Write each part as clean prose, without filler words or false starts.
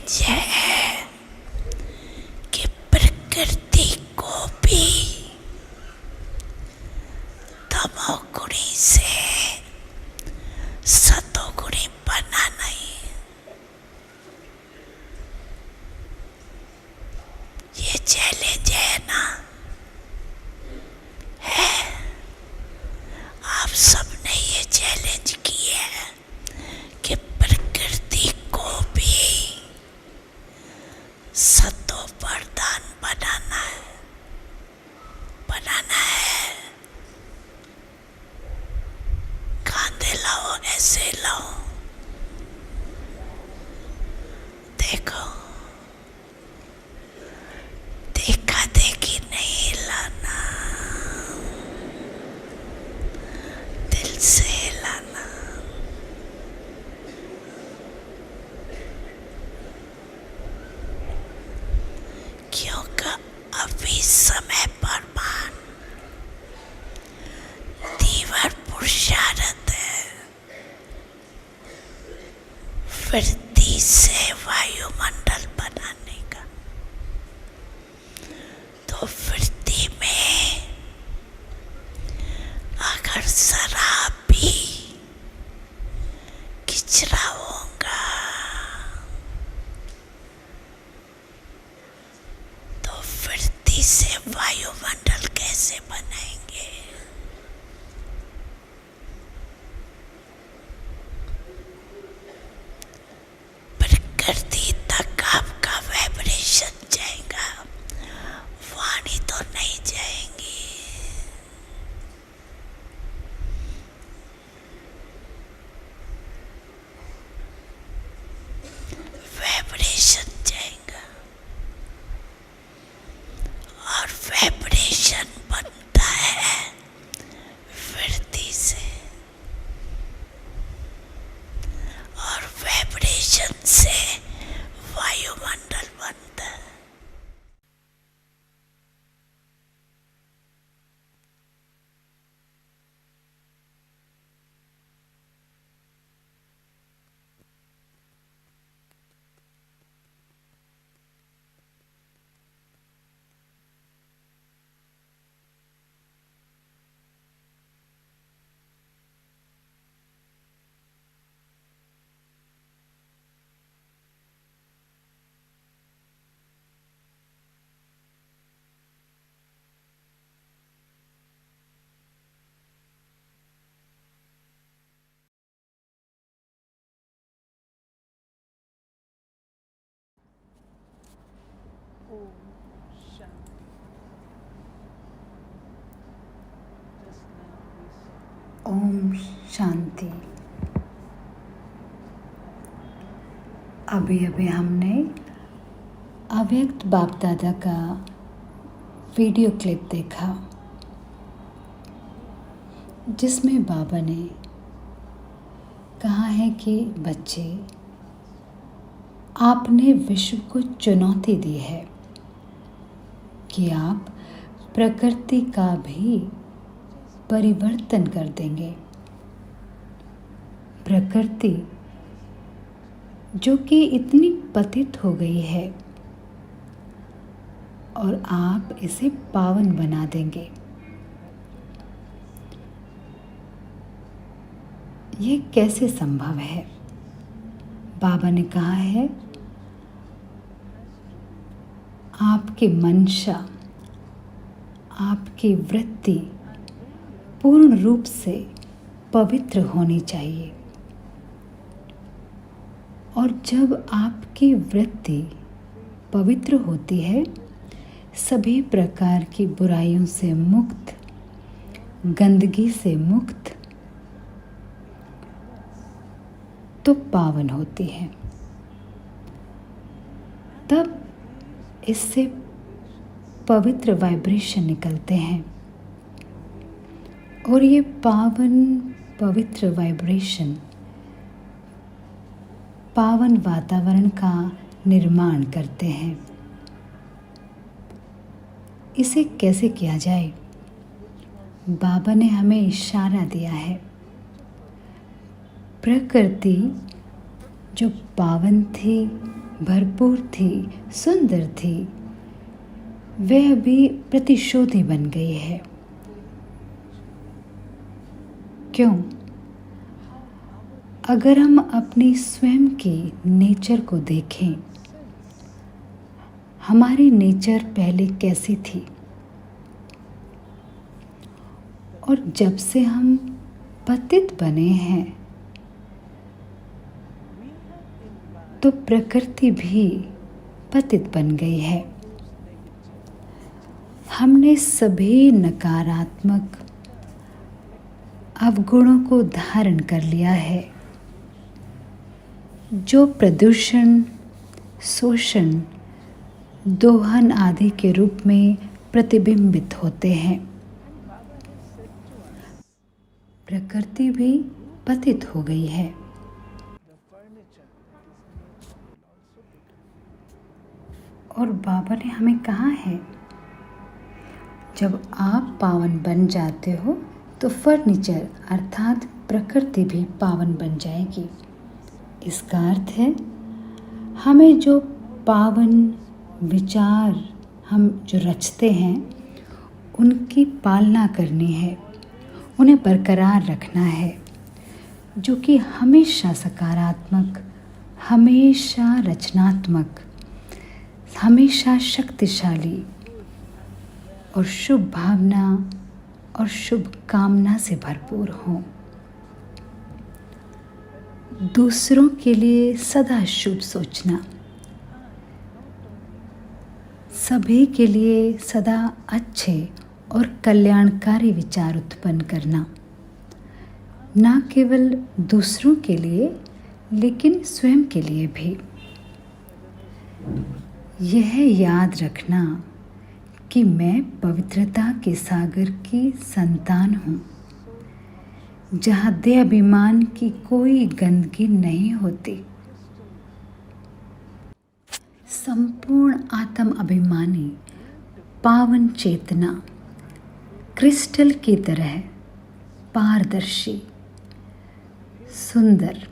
Challenge है कि प्रकृति को भी तमोगुणी से सतोगुणी बना नहीं। ये चैलेंज है ना, है। आप सबने ये चैलेंज किया है कि प्रकृति को भी सतो प्रधान बनाना है। कांधे लाओ, ऐसे लाओ, देखो, देखा देखी नहीं लाना, दिल से लाना। क्योंकि अभी समय पर मान तीव्र पुरुषार्थ है वृद्धि से वायुमंडल बनाने का। तो वृद्धि में अगर जरा भी किचरा होगा तो वृद्धि से वायुमंडल कैसे बनाएंगे? प्रकृति तक आपका वाइब्रेशन जाएगा, वाणी तो नहीं जाएंगी। वाइब्रेशन जाएगा और वाइब्रेशन बनता है वृद्धि से, और वाइब्रेशन से वायुमंडल बनता है। ओम शांति। अभी अभी हमने अव्यक्त बाप दादा का वीडियो क्लिप देखा जिसमें बाबा ने कहा है कि बच्चे, आपने विश्व को चुनौती दी है कि आप प्रकृति का भी परिवर्तन कर देंगे। प्रकृति जो कि इतनी पतित हो गई है और आप इसे पावन बना देंगे। ये कैसे संभव है? बाबा ने कहा है, आपकी मंशा, आपकी वृत्ति पूर्ण रूप से पवित्र होनी चाहिए। और जब आपकी वृत्ति पवित्र होती है, सभी प्रकार की बुराइयों से मुक्त, गंदगी से मुक्त, तो पावन होती है। तब इससे पवित्र वाइब्रेशन निकलते हैं और ये पावन पवित्र वाइब्रेशन पावन वातावरण का निर्माण करते हैं। इसे कैसे किया जाए? बाबा ने हमें इशारा दिया है। प्रकृति जो पावन थी भरपूर थी, सुंदर थी, वह अभी प्रतिशोधी बन गई है। क्यों? अगर हम अपनी स्वयं की नेचर को देखें, हमारी नेचर पहले कैसी थी और जब से हम पतित बने हैं तो प्रकृति भी पतित बन गई है। हमने सभी नकारात्मक अवगुणों को धारण कर लिया है, जो प्रदूषण, शोषण, दोहन आदि के रूप में प्रतिबिंबित होते हैं। प्रकृति भी पतित हो गई है। और बाबा ने हमें कहा है, जब आप पावन बन जाते हो तो फर्नीचर अर्थात प्रकृति भी पावन बन जाएगी। इसका अर्थ है हमें जो पावन विचार हम जो रचते हैं उनकी पालना करनी है, उन्हें बरकरार रखना है, जो कि हमेशा सकारात्मक, हमेशा रचनात्मक, हमेशा शक्तिशाली और शुभ भावना और शुभ कामना से भरपूर हों। दूसरों के लिए सदा शुभ सोचना, सभी के लिए सदा अच्छे और कल्याणकारी विचार उत्पन्न करना, न केवल दूसरों के लिए लेकिन स्वयं के लिए भी। यह याद रखना कि मैं पवित्रता के सागर की संतान हूँ, जहाँ देह अभिमान की कोई गंदगी नहीं होती। संपूर्ण आत्म अभिमानी पावन चेतना क्रिस्टल की तरह पारदर्शी, सुंदर।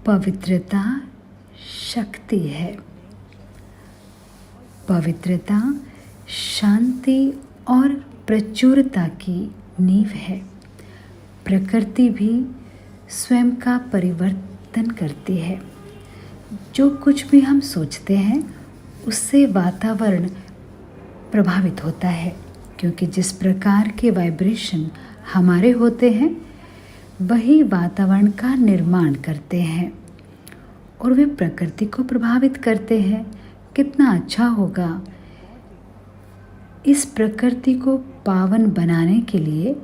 पवित्रता शक्ति है। पवित्रता शांति और प्रचुरता की नींव है। प्रकृति भी स्वयं का परिवर्तन करती है। जो कुछ भी हम सोचते हैं उससे वातावरण प्रभावित होता है, क्योंकि जिस प्रकार के वाइब्रेशन हमारे होते हैं वही वातावरण का निर्माण करते हैं और वे प्रकृति को प्रभावित करते हैं। कितना अच्छा होगा इस प्रकृति को पावन बनाने के लिए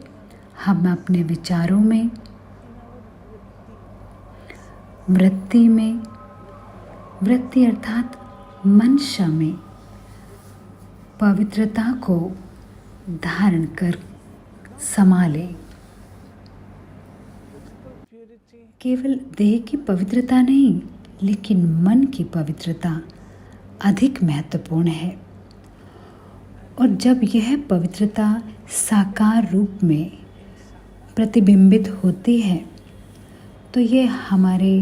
हम अपने विचारों में, वृत्ति अर्थात मंशा में पवित्रता को धारण कर संभालें। केवल देह की पवित्रता नहीं, लेकिन मन की पवित्रता अधिक महत्वपूर्ण है। और जब यह पवित्रता साकार रूप में प्रतिबिंबित होती है तो यह हमारे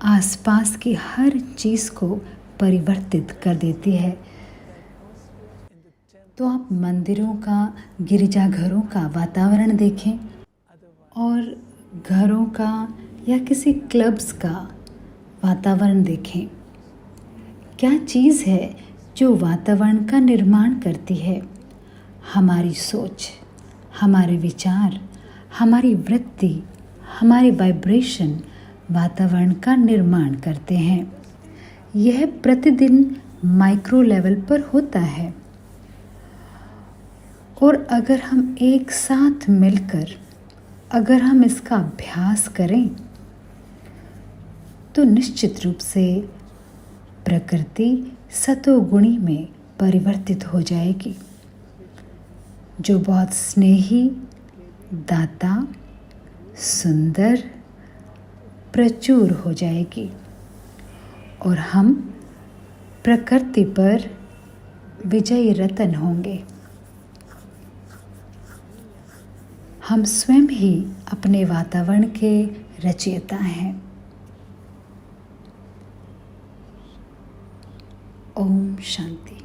आसपास की हर चीज़ को परिवर्तित कर देती है। तो आप मंदिरों का, गिरजाघरों का वातावरण देखें और घरों का या किसी क्लब्स का वातावरण देखें। क्या चीज़ है जो वातावरण का निर्माण करती है? हमारी सोच, हमारे विचार, हमारी वृत्ति, हमारी वाइब्रेशन वातावरण का निर्माण करते हैं। यह प्रतिदिन माइक्रो लेवल पर होता है और अगर हम एक साथ मिलकर अगर हम इसका अभ्यास करें तो निश्चित रूप से प्रकृति सतोगुणी में परिवर्तित हो जाएगी, जो बहुत स्नेही, दाता, सुंदर, प्रचुर हो जाएगी और हम प्रकृति पर विजयी रतन होंगे। हम स्वयं ही अपने वातावरण के रचयिता हैं। ओम शांति।